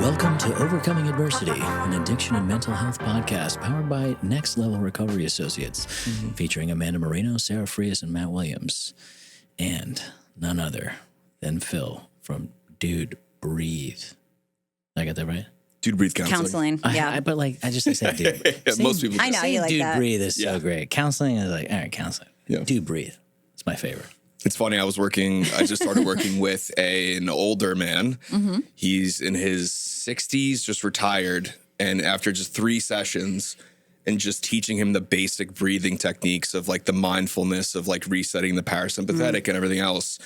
Welcome to Overcoming Adversity, an addiction and mental health podcast powered by Next Level Recovery Associates, featuring Amanda Marino, Sarah Frias, and Matt Williams, and none other than Phil from Dude Breathe. Did I get that right? Dude Breathe Counseling. Yeah. I said dude. Most people do. I know, you like Dude that. Breathe is so great. Counseling is like, all right, counseling. Yeah. Dude Breathe. It's my favorite. It's funny. I just started working with an older man. Mm-hmm. He's in his 60s, just retired. And after just 3 sessions and just teaching him the basic breathing techniques of like the mindfulness of like resetting the parasympathetic and everything else,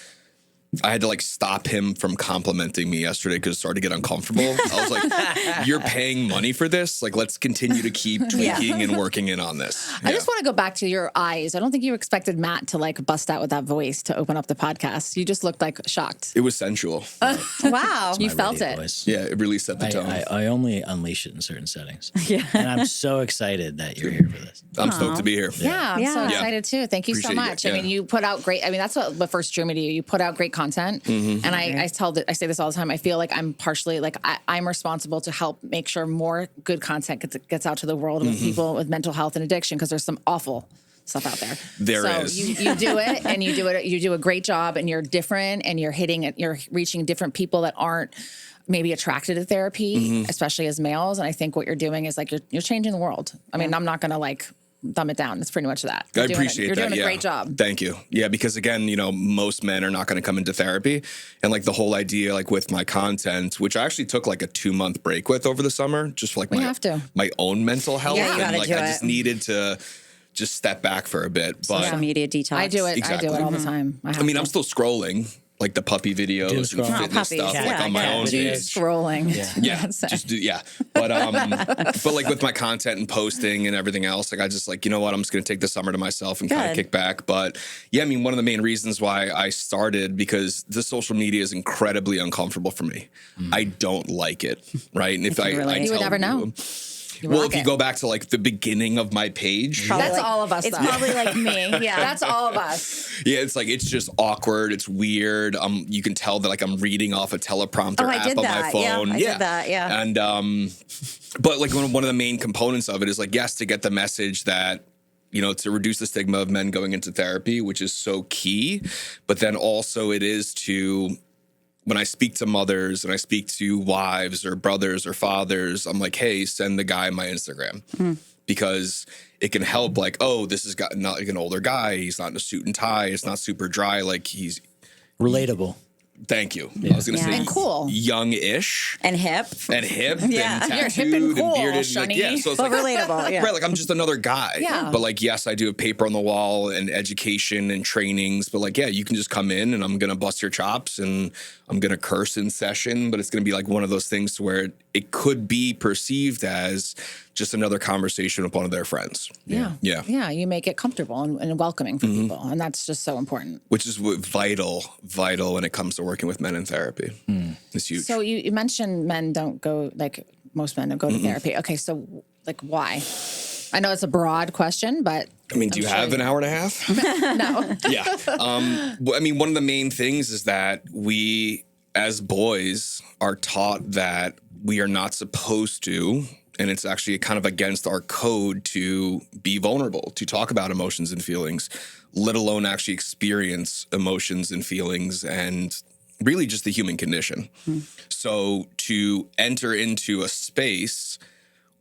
I had to like stop him from complimenting me yesterday because it started to get uncomfortable. I was like, you're paying money for this? Like, let's continue to keep tweaking and working in on this. I just want to go back to your eyes. I don't think you expected Matt to like bust out with that voice to open up the podcast. You just looked like shocked. It was sensual. Wow. You My felt radio it. voice. Yeah, it really set the tone. I only unleash it in certain settings. Yeah. And I'm so excited that you're here for this. I'm stoked to be here. Yeah, I'm so Yeah. excited too. Thank you so Appreciate it, much. yeah. I mean, you put out great. I mean, that's what first drew me to you. You put out great content, and I say this all the time. I feel like I'm partially like I'm responsible to help make sure more good content gets out to the world with people with mental health and addiction because there's some awful stuff out there. There so is. You do it, and you do a great job, and you're different, and you're hitting it. You're reaching different people that aren't maybe attracted to therapy, especially as males. And I think what you're doing is like you're changing the world. I mean, I'm not going to like dumb it down. It's pretty much that. I appreciate You're that. doing a great job. Thank you. Yeah, because again, most men are not going to come into therapy. And like the whole idea, like with my content, which I actually took like a 2-month break with over the summer, just for like my own mental health. Yeah, you and gotta like do I it. just needed to just step back for a bit. But Social media detox. I do it. Exactly. I do it all the time. I mean, I'm still scrolling like the puppy videos and scroll. fitness Puppies. stuff like Yeah, on my yeah. own Dude, page. scrolling. Yeah, That's it. just do, yeah. But but like with my content and posting and everything else, like I just like, you know what, I'm just gonna take the summer to myself and kind of Good. kick back. But yeah, I mean, one of the main reasons why I started because the social media is incredibly uncomfortable for me. I don't like it, right? And if I relate. You would tell never know. well, rock if you it. go back to like the beginning of my page, Probably That's all of us, It's though. probably like me. Yeah. That's all of us. yeah, it's like it's just awkward. It's weird. You can tell that like I'm reading off a teleprompter I app did on that. my phone. Yeah, I did that. Yeah. And but like one of the main components of it is like yes, to get the message that to reduce the stigma of men going into therapy, which is so key. But then also it is to when I speak to mothers and I speak to wives or brothers or fathers, I'm like, hey, send the guy my Instagram because it can help. Like, oh, this is not like an older guy. He's not in a suit and tie. It's not super dry. Like he's Relatable. Thank you. I was going to Yeah. say And cool. young-ish And hip. and hip Yeah. and You're tattooed hip and cool, bearded. Shani. Yeah, so it's But like relatable. Yeah. right, like I'm just another guy. Yeah. But like, yes, I do have paper on the wall and education and trainings. But like, yeah, you can just come in and I'm gonna bust your chops and I'm gonna curse in session. But it's gonna be like one of those things to where it could be perceived as just another conversation with one of their friends. Yeah. Yeah. Yeah. You make it comfortable and welcoming for people. And that's just so important. Which is vital when it comes to working with men in therapy. It's huge. So you mentioned men don't go, like most men don't go to therapy. Okay. So like why? I know it's a broad question, but I mean, do you have an hour and a half? no. Yeah. I mean, one of the main things is that we, as boys, are taught that we are not supposed to, and it's actually kind of against our code to be vulnerable, to talk about emotions and feelings, let alone actually experience emotions and feelings and really just the human condition. So to enter into a space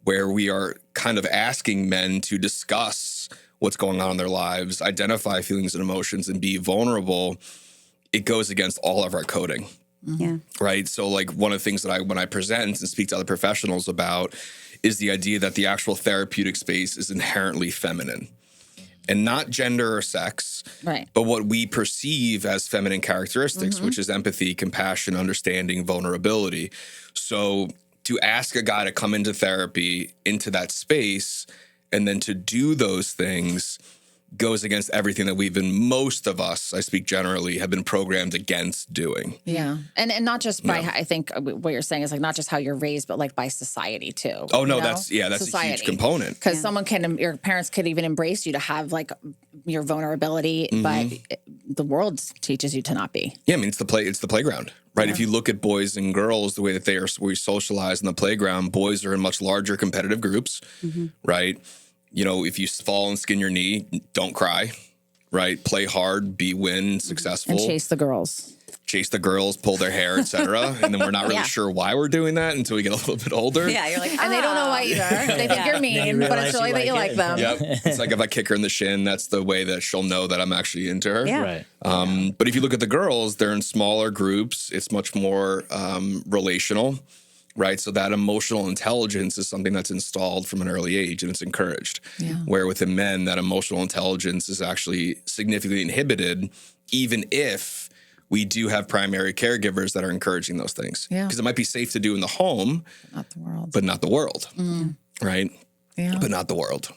where we are kind of asking men to discuss what's going on in their lives, identify feelings and emotions, and be vulnerable, it goes against all of our coding. Yeah. Right. So like one of the things that when I present and speak to other professionals about is the idea that the actual therapeutic space is inherently feminine and not gender or sex, Right. but what we perceive as feminine characteristics, which is empathy, compassion, understanding, vulnerability. So to ask a guy to come into therapy, into that space, and then to do those things goes against everything that most of us, I speak generally, have been programmed against doing. Yeah. And not just by, I think what you're saying is like, not just how you're raised, but like by society too. Oh, no, that's society. A huge component. Because your parents could even embrace you to have like your vulnerability, but the world teaches you to not be. Yeah, I mean, it's the playground, right? Yeah. If you look at boys and girls, the way that we socialize in the playground, boys are in much larger competitive groups, right? You know, if you fall and skin your knee, don't cry, right? Play hard, win, successful. And chase the girls, pull their hair, etc. And then we're not really sure why we're doing that until we get a little bit older. Yeah, you're like, and they don't know why either. They think you're mean, but it's really that you like them. Yep. It's like if I kick her in the shin, that's the way that she'll know that I'm actually into her. Yeah. Right. But if you look at the girls, they're in smaller groups. It's much more relational. Right. So that emotional intelligence is something that's installed from an early age and it's encouraged. Yeah. Where within men, that emotional intelligence is actually significantly inhibited, even if we do have primary caregivers that are encouraging those things. Yeah. Because it might be safe to do in the home, but not the world. Right. Yeah. But not the world.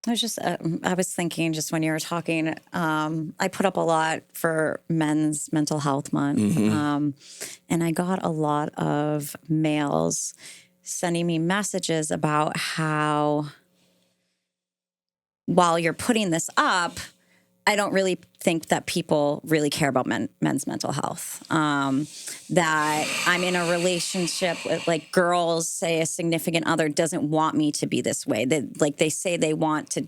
I was thinking just when you were talking, I put up a lot for Men's Mental Health Month. And I got a lot of males sending me messages about how while you're putting this up, I don't really think that people really care about men's mental health. That I'm in a relationship with, like, girls say a significant other doesn't want me to be this way. They say they want to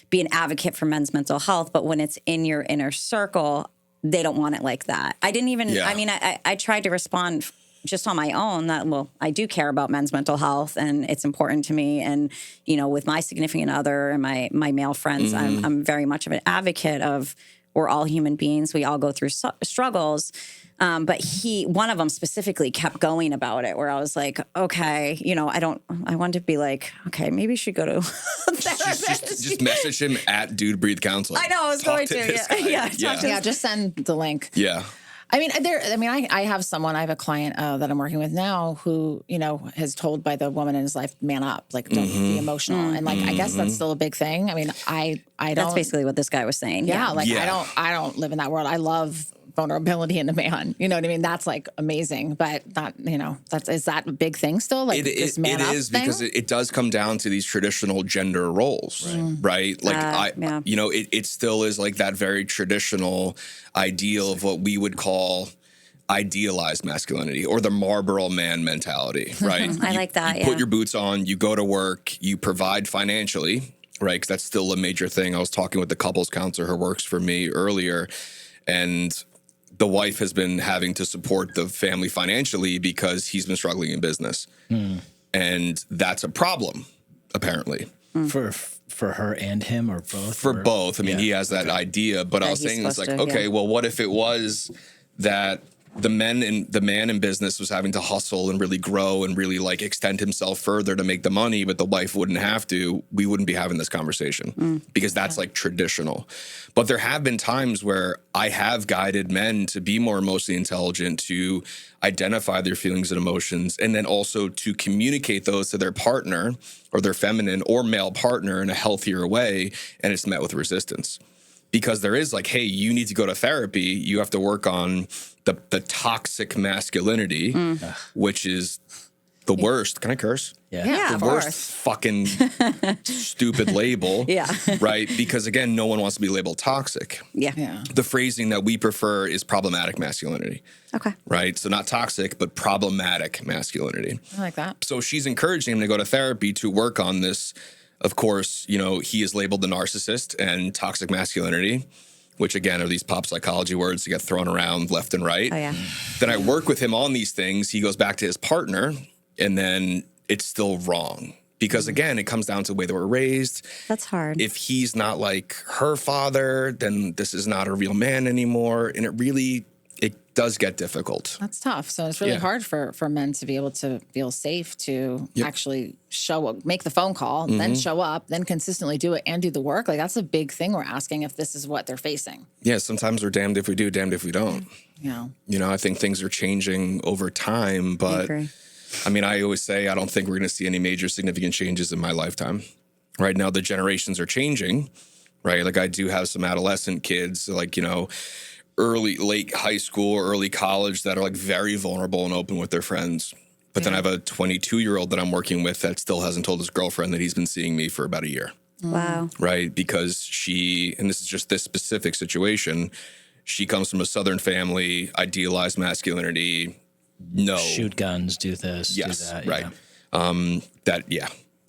be an advocate for men's mental health, but when it's in your inner circle, they don't want it like that. I didn't even, I tried to respond just on my own that, well, I do care about men's mental health and it's important to me. And, you know, with my significant other and my male friends, I'm very much of an advocate of, we're all human beings. We all go through struggles. But one of them specifically kept going about it where I was like, okay, you know, I wanted to be like, okay, maybe you should go to a therapist. Just message him at Dude Breathe Counseling. I know, I was going to. Just send the link. Yeah. I mean, I have a client that I'm working with now who, you know, has told by the woman in his life, man up, like don't be emotional. And like, I guess that's still a big thing. I mean, I don't. That's basically what this guy was saying. I don't live in that world. I love vulnerability in a man. You know what I mean? That's like amazing, but not, you know, is that a big thing still? Like this man up is thing? Because it does come down to these traditional gender roles, right? Like you know, it still is like that very traditional ideal of what we would call idealized masculinity or the Marlboro man mentality, right? I like that. You put your boots on, you go to work, you provide financially, right? Because that's still a major thing. I was talking with the couples counselor who works for me earlier, and the wife has been having to support the family financially because he's been struggling in business. And that's a problem, apparently. For her and him or both? For both. I mean, he has that idea, but I was saying it's like, okay, well, what if it was that the man in business was having to hustle and really grow and really like extend himself further to make the money, but the wife wouldn't have to, we wouldn't be having this conversation because that's like traditional. But there have been times where I have guided men to be more emotionally intelligent, to identify their feelings and emotions, and then also to communicate those to their partner or their feminine or male partner in a healthier way. And it's met with resistance. Because there is like, hey, you need to go to therapy. You have to work on the toxic masculinity, which is the worst. Can I curse? Yeah, the worst fucking stupid label. Yeah. Right? Because again, no one wants to be labeled toxic. Yeah. The phrasing that we prefer is problematic masculinity. Okay. Right? So not toxic, but problematic masculinity. I like that. So she's encouraging him to go to therapy to work on this. Of course, you know, he is labeled the narcissist and toxic masculinity, which again are these pop psychology words that get thrown around left and right. Oh, yeah. Then I work with him on these things. He goes back to his partner and then it's still wrong. Because again, it comes down to the way they were raised. That's hard. If he's not like her father, then this is not a real man anymore. And it does get difficult. That's tough. So it's really hard for men to be able to feel safe to actually show up, make the phone call, then show up, then consistently do it and do the work. Like that's a big thing we're asking if this is what they're facing. Yeah, sometimes we're damned if we do, damned if we don't. Yeah. You know, I think things are changing over time, but I mean, I always say I don't think we're going to see any major significant changes in my lifetime. right? Now the generations are changing, right? Like I do have some adolescent kids, like, late high school or early college that are like very vulnerable and open with their friends. But then I have a 22-year-old that I'm working with that still hasn't told his girlfriend that he's been seeing me for about a year. Wow. Right? Because and this is just this specific situation, she comes from a Southern family, idealized masculinity, shoot guns, do this, yes, do that. right.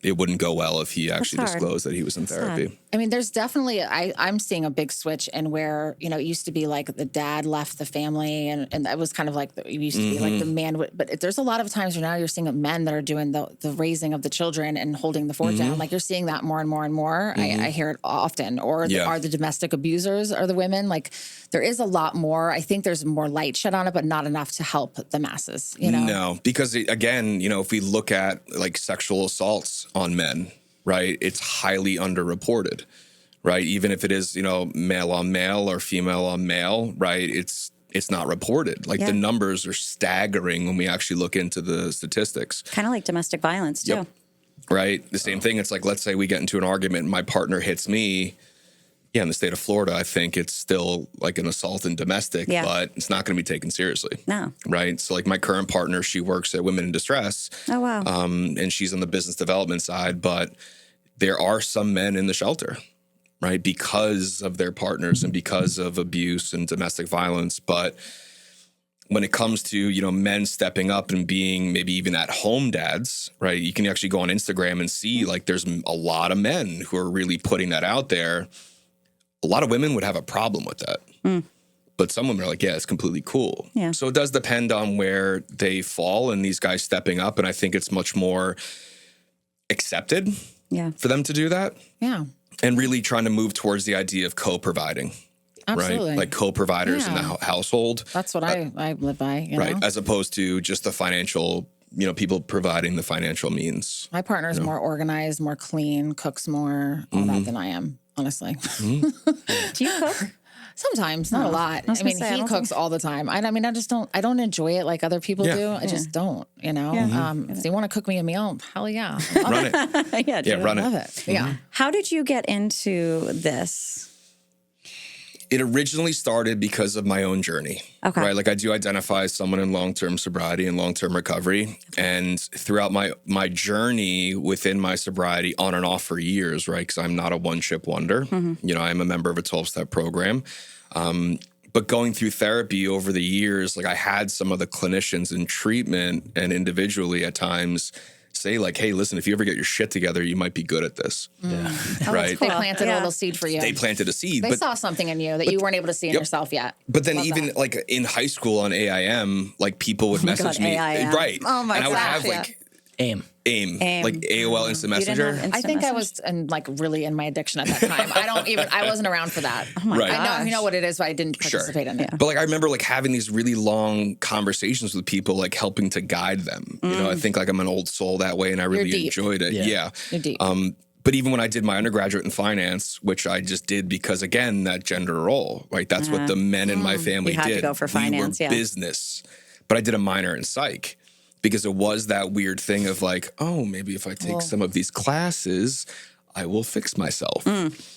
It wouldn't go well if he actually hard. disclosed that he was in therapy. Sad. I mean, there's definitely, I'm seeing a big switch in where, it used to be like the dad left the family and that was kind of like, it used to be like the man, but there's a lot of times where now you're seeing men that are doing the raising of the children and holding the fort down. Like you're seeing that more and more and more. I hear it often. Or are the domestic abusers are the women? Like there is a lot more. I think there's more light shed on it, but not enough to help the masses, No, because again, if we look at like sexual assaults on men, right, it's highly underreported, right? Even if it is, male on male or female on male, right? It's not reported. Like the numbers are staggering when we actually look into the statistics. Kind of like domestic violence too. Yep. Right. The same thing. It's like, let's say we get into an argument and my partner hits me. Yeah, in the state of Florida, I think it's still like an assault and domestic, but it's not going to be taken seriously. No. Right. So like my current partner, she works at Women in Distress. Oh, wow. And she's on the business development side, but there are some men in the shelter, right, because of their partners and because of abuse and domestic violence. But when it comes to, men stepping up and being maybe even at-home dads, right, you can actually go on Instagram and see, like, there's a lot of men who are really putting that out there. A lot of women would have a problem with that. But some women are like, yeah, it's completely cool. Yeah. So it does depend on where they fall and these guys stepping up. And I think it's much more accepted for them to do that. Yeah. And really trying to move towards the idea of co-providing. Absolutely. Right? Like co-providers in the household. That's what I live by, Right. As opposed to just the financial, people providing the financial means. My partner's more organized, more clean, cooks more, all that than I am, honestly. Do you cook? Sometimes, not a lot. I was I mean, gonna say, I he don't cooks all the time. I don't enjoy it like other people do. I just don't, If they want to cook me a meal, hell yeah. Run it. Yeah, run Love it. it. Yeah. How did you get into this? It originally started because of my own journey, right? Like I do identify as someone in long-term sobriety and long-term recovery. And throughout my journey within my sobriety on and off for years, right? Because I'm not a one-trip wonder. I'm a member of a 12-step program. But going through therapy over the years, like I had some of the clinicians in treatment and individually at times say like, hey, listen, if you ever get your shit together, you might be good at this. Right? They planted a little seed for you. They planted a seed. They saw something in you that you weren't able to see in yourself yet. But then even like in high school on AIM, like people would message me. AIM. Right. Oh my and I would gosh, have like AIM. like AOL Instant Messenger. I think I was really in my addiction at that time. I wasn't around for that. Oh my I know what it is, but I didn't participate in it. But like I remember like having these really long conversations with people, like helping to guide them. I think like I'm an old soul that way, and I really enjoyed it. Yeah. You're deep. But even when I did my undergraduate in finance, which I just did because, again, that gender role, right? That's what the men in my family You had did. to go for finance, we were business. But I did a minor in psych because it was that weird thing of like, oh, maybe if I take some of these classes, I will fix myself,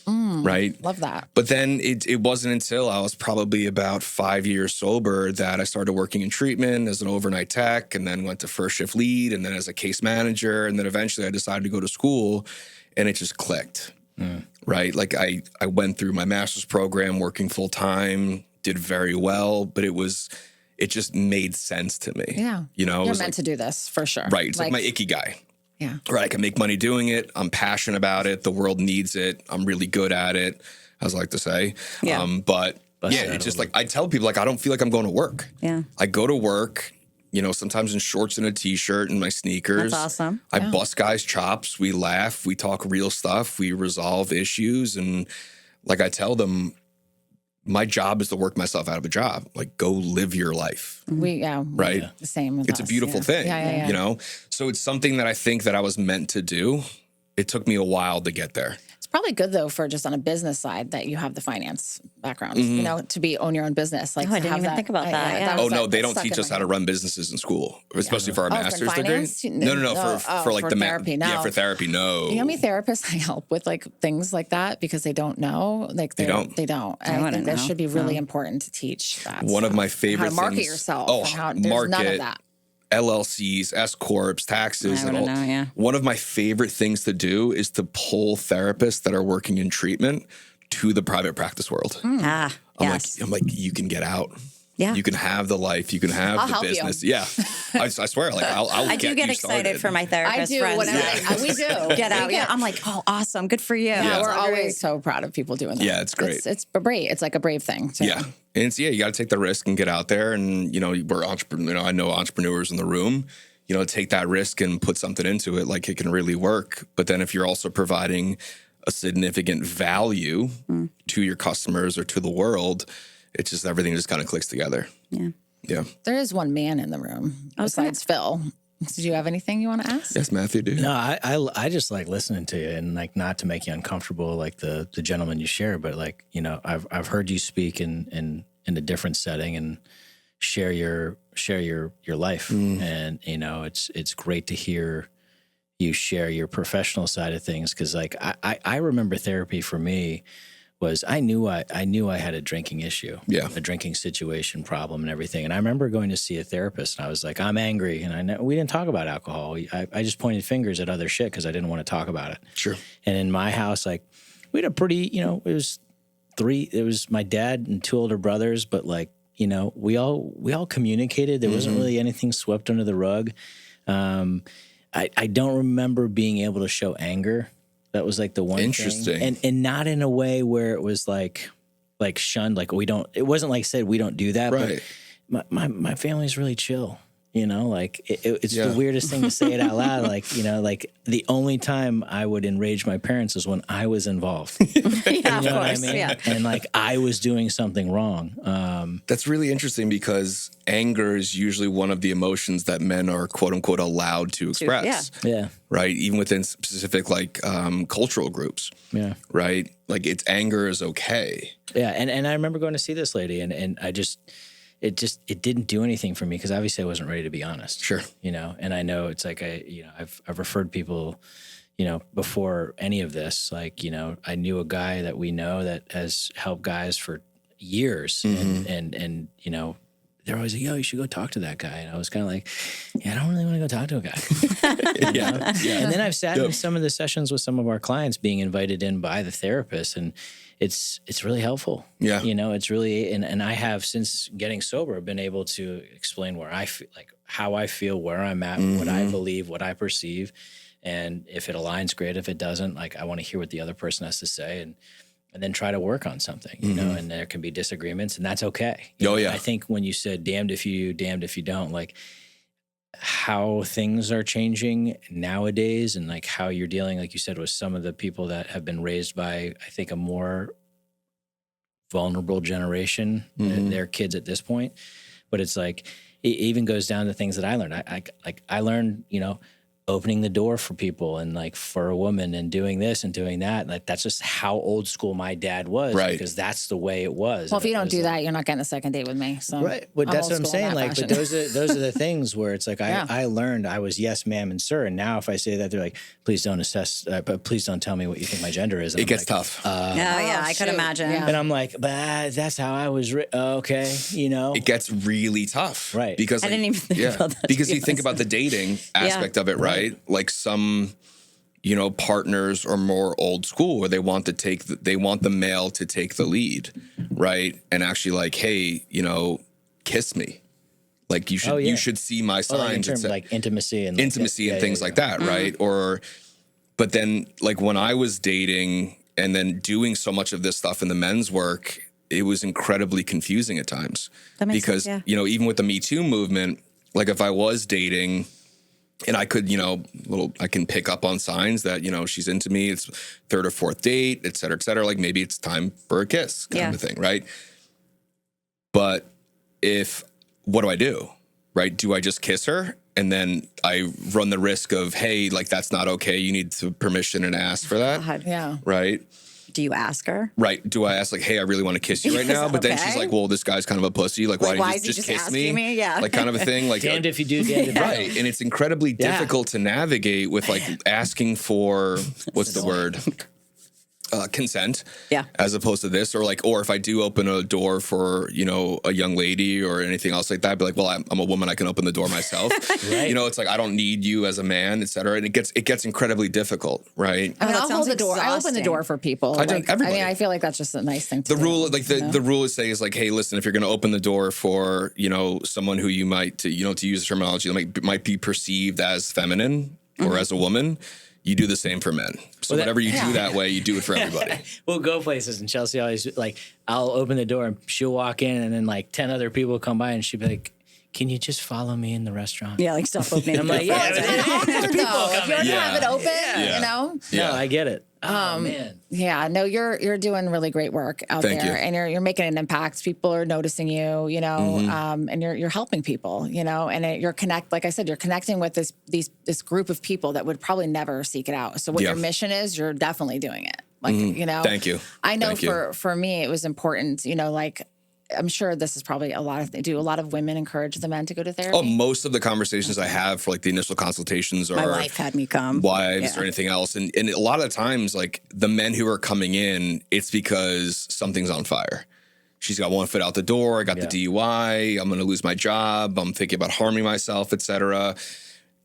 right? Love that. But then it wasn't until I was probably about 5 years sober that I started working in treatment as an overnight tech, and then went to first shift lead, and then as a case manager, and then eventually I decided to go to school, and it just clicked, right? Like I went through my master's program working full time, did very well, but it just made sense to me. Yeah. You're meant to do this for sure. Right. It's like my icky guy. Yeah. Right. I can make money doing it. I'm passionate about it. The world needs it. I'm really good at it, as I like to say. Yeah. But it's just like I tell people, like, I don't feel like I'm going to work. Yeah. I go to work, sometimes in shorts and a t-shirt and my sneakers. That's awesome. I bust guys' chops. We laugh. We talk real stuff. We resolve issues. And like I tell them, my job is to work myself out of a job. Like, go live your life. Right? The same with It's us. a beautiful thing, So it's something that I think that I was meant to do. It took me a while to get there. It's probably good though for just on a business side that you have the finance background, you know, to own your own business. Like, I didn't even think about that. Yeah. Oh no, they don't teach us how to run businesses in school, especially for our master's degree. No, for like for the therapy. No. Yeah, for therapy. No. You know how many therapists I help with like things like that because they don't know. Like they don't. And I think that should be really important to teach that. One of my favorite how to market things, yourself. Oh, and how, there's none of that. LLCs, S corps, taxes, and all. Know, One of my favorite things to do is to pull therapists that are working in treatment to the private practice world. I'm like, you can get out. Yeah. You can have the life. You can have the business. You. Yeah. I swear, like, I do get excited for my therapist friends. We do. Get out. Yeah. I'm like, oh, awesome. Good for you. Yeah, we're always so proud of people doing that. Yeah, it's great. It's brave. It's like a brave thing. Too. Yeah. And it's, you got to take the risk and get out there. And, we're I know entrepreneurs in the room, take that risk and put something into it. Like, it can really work. But then if you're also providing a significant value to your customers or to the world, it's just everything just kind of clicks together. Yeah. Yeah. There is one man in the room besides Phil. Did you have anything you want to ask? Yes, Matthew, do. No, I just like listening to you, and like not to make you uncomfortable, like the gentleman you share, but like, I've heard you speak in a different setting and share your life. And, it's great to hear you share your professional side of things. Cause like, I remember therapy for me was I knew I had a drinking issue, a drinking situation problem and everything. And I remember going to see a therapist and I was like, I'm angry. And we didn't talk about alcohol. I just pointed fingers at other shit because I didn't want to talk about it. Sure. And in my house, like we had a pretty, it was my dad and two older brothers, but like, we all communicated. There wasn't really anything swept under the rug. I don't remember being able to show anger. That was like the one Interesting. thing. And not in a way where it was like shunned, like it wasn't like said, we don't do that. Right. But my family's really chill, like it's the weirdest thing to say it out loud. Like, like the only time I would enrage my parents is when I was involved. Yeah, of course. Yeah. And like I was doing something wrong. That's really interesting because anger is usually one of the emotions that men are quote unquote allowed to express. Yeah. Right. Even within specific like cultural groups. Yeah. Right. Like anger is okay. Yeah. And I remember going to see this lady and I just, it didn't do anything for me because obviously I wasn't ready to be honest. Sure. And I know it's like I've referred people, before any of this, like, I knew a guy that we know that has helped guys for years and they're always like, yo, you should go talk to that guy. And I was kind of like, yeah, I don't really want to go talk to a guy. Yeah. And then I've sat in some of the sessions with some of our clients being invited in by the therapist, and it's really helpful. Yeah. It's really, and I have, since getting sober, been able to explain where I feel, like how I feel, where I'm at, what I believe, what I perceive. And if it aligns, great. If it doesn't, like, I want to hear what the other person has to say and then try to work on something, and there can be disagreements, and that's okay. I think when you said damned if you do, damned if you don't, like how things are changing nowadays and like how you're dealing, like you said, with some of the people that have been raised by, I think, a more vulnerable generation, their kids at this point. But it's like, it even goes down to things that I learned. I learned, opening the door for people and like for a woman and doing this and doing that. Like that's just how old school my dad was, right? Because that's the way it was. Well, if you don't do that, you're not getting a second date with me. So right, but that's what I'm saying. Like, but those are the things where it's like I learned I was yes, ma'am, and sir, and now if I say that, they're like, please don't assess, but please don't tell me what you think my gender is. And it gets tough. I could imagine. Yeah. And I'm like, but that's how I was. Okay, it gets really tough, right? Because I didn't even think about that. Because you think about the dating aspect of it, right? Like some, partners are more old school where they want the male to take the lead, right? And actually like, hey, kiss me. Like you should see my signs. Like in terms of like intimacy and things like that, right? But then like when I was dating and then doing so much of this stuff in the men's work, it was incredibly confusing at times. That makes sense, yeah. Even with the Me Too movement, like if I was dating and I could, I can pick up on signs that, she's into me, it's third or fourth date, et cetera, like maybe it's time for a kiss kind of a thing, right? But what do I do, right? Do I just kiss her and then I run the risk of, hey, like that's not okay. You need to permission and ask for that. God. Yeah. Right. Do you ask her? Right. Do I ask like, hey, I really want to kiss you right now? But then she's Okay. like, well, this guy's kind of a pussy. Like, why why did is he you just kiss asking me? Yeah. Like kind of a thing. Like Damned if you do, damned if you don't. right. And it's incredibly difficult to navigate with like asking for what's the word? Consent. Yeah. As opposed to this, or if I do open a door for, you know, a young lady or anything else like that, I'd be like, well, I'm a woman, I can open the door myself. Right. You know, it's like I don't need you as a man, et cetera. And it gets incredibly difficult, right? I mean, that I'll sounds hold the door. I open the exhausting. door for people. I do- Like, everybody. mean, I feel like that's just a nice thing to The do. rule, like the rule is say is like, hey, listen, if you're going to open the door for, you know, someone who you might, to use the terminology, might be perceived as feminine or as a woman, you do the same for men. So Well, whatever you do that way, you do it for everybody. We'll go places, and Chelsea always like, I'll open the door and she'll walk in, and then like 10 other people will come by, and she'll be like, "Can you just follow me in the restaurant?" Yeah, like stop opening. I'm like, Well, it's kind of awkward though. If you already Yeah. have it open, Yeah. you know. Yeah. No, I get it. Oh man. Yeah, no, you're doing really great work out Thank there, you. and you're making an impact. People are noticing you, you know, and you're helping people, you know, and like I said, you're connecting with this group of people that would probably never seek it out. So what Yeah. your mission is, you're definitely doing it. Like you know, Thank you. I know Thank you. for me, it was important, you know, like. I'm sure this is probably a lot of women encourage the men to go to therapy? Oh, most of the conversations I have for like the initial consultations are My wife had me come. wives Yeah. or anything else. And a lot of the times, like the men who are coming in, it's because something's on fire. She's got one foot out the door. I got the DUI. I'm going to lose my job. I'm thinking about harming myself, et cetera.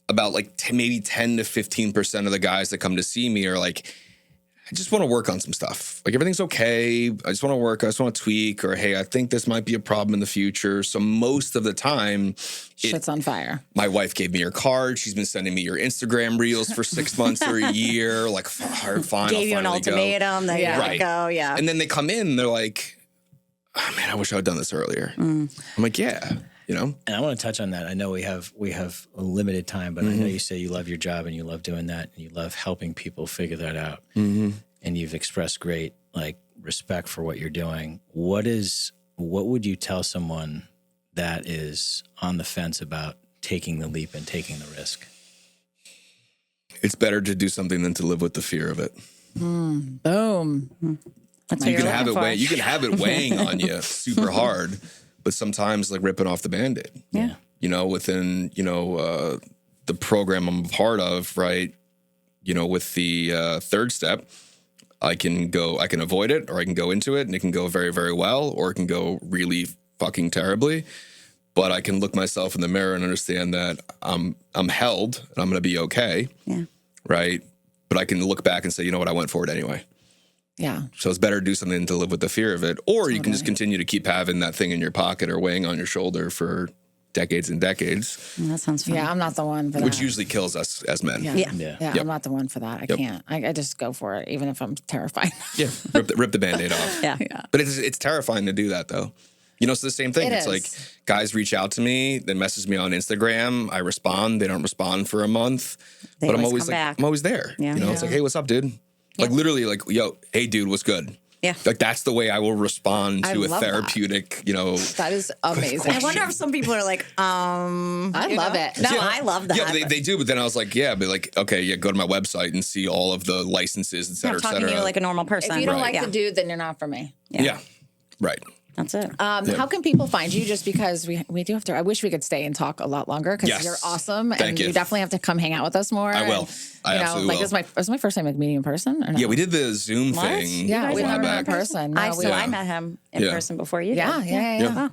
About like maybe 10 to 15% of the guys that come to see me are like, I just want to work on some stuff. Like everything's okay. I just want to work. I just want to tweak, or hey, I think this might be a problem in the future. So most of the time, Shit's on fire. my wife gave me her card. She's been sending me your Instagram reels for 6 months or a year. Like, fine. Gave you an ultimatum. There Yeah. you Right. go. Yeah. And then they come in, they're like, oh man, I wish I had done this earlier. I'm like, yeah, you know? And I want to touch on that. I know we have a limited time, but I know you say you love your job and you love doing that and you love helping people figure that out. And you've expressed great like respect for what you're doing. What would you tell someone that is on the fence about taking the leap and taking the risk? It's better to do something than to live with the fear of it. Boom. That's what You you're can have looking it for. you can have it weighing on you super hard, but sometimes like ripping off the Band-Aid. Yeah. You know, within, the program I'm a part of, right? You know, with the third step, I can avoid it, or I can go into it and it can go very, very well, or it can go really fucking terribly. But I can look myself in the mirror and understand that I'm held and I'm going to be okay. Yeah. Right. But I can look back and say, you know what, I went for it anyway. Yeah. So it's better to do something than to live with the fear of it. Or you can just continue to keep having that thing in your pocket or weighing on your shoulder for decades and decades, That sounds fun. Yeah, I'm not the one for that. which usually kills us as men. Yeah. Yeah. Yeah. Yeah, Yep. I'm not the one for that. I can't. I just go for it, even if I'm terrified. Yeah. Rip the Band-Aid off. Yeah. But it's terrifying to do that, though. You know, it's the same thing. It It's is. like guys reach out to me, they message me on Instagram. I respond. They don't respond for a month. They but I'm always always come like, back. I'm always there. Yeah. You know, it's like, hey, what's up, dude? Like literally like, yo, hey, dude, what's good? Yeah. Like that's the way I will respond I to a love that. therapeutic, That is amazing. I wonder if some people are like, I you love know? it. No, I love that. Yeah, they do. But then I was like, yeah, but like, okay, yeah, go to my website and see all of the licenses, et cetera, I'm et talking cetera. to you like a normal person. If you don't Right. like yeah. the dude, then you're not for me. Yeah. Right. That's it. How can people find you? Just because we do have to. I wish we could stay and talk a lot longer because Yes. you're awesome, Thank and you. you definitely have to come hang out with us more. I will. And, I you know, absolutely like will. this is my first time like meeting in person. Or no? Yeah, we did the Zoom thing. Yeah, a we while never met in back. person. No, I met him in Yeah. person before you Yeah, did. yeah.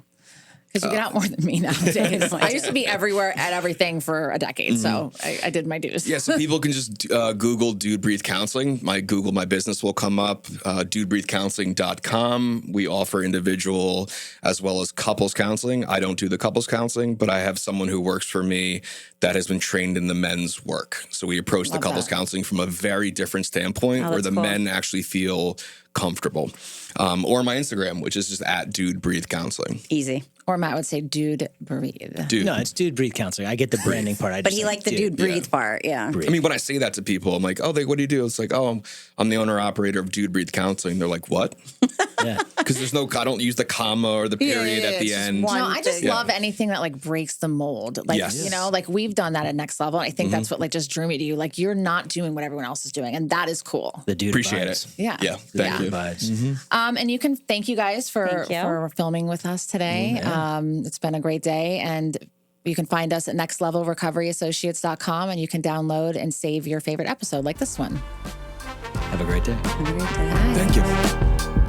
Because you get out more than me nowadays. I used to be everywhere at everything for a decade, so I did my dues. Yeah, so people can just Google Dude Breathe Counseling. My business will come up, dudebreathecounseling.com. We offer individual as well as couples counseling. I don't do the couples counseling, but I have someone who works for me that has been trained in the men's work. So we approach the couples counseling from a very different standpoint where that's the cool. men actually feel comfortable. Or my Instagram, which is just at Dude Breathe Counseling. Easy. Or Matt would say, "Dude, breathe." Dude. No, it's Dude Breathe Counseling. I get the branding part. But he liked the dude breathe part. Yeah. I mean, when I say that to people, I'm like, oh, what do you do? It's like, oh, I'm the owner operator of Dude Breathe Counseling. They're like, what? Yeah. Because I don't use the comma or the period at the it's just end. one- No, I just thing. love anything that like breaks the mold. Like, Yes. you know, like we've done that at Next Level. And I think that's what like just drew me to you. Like you're not doing what everyone else is doing. And that is cool. The dude Appreciate vibes. it. Yeah. Yeah. The Thank dude you. vibes. And thank you guys for Thank you. filming with us today. It's been a great day. And you can find us at nextlevelrecoveryassociates.com and you can download and save your favorite episode like this one. Have a great day. Have a great day. Thank you.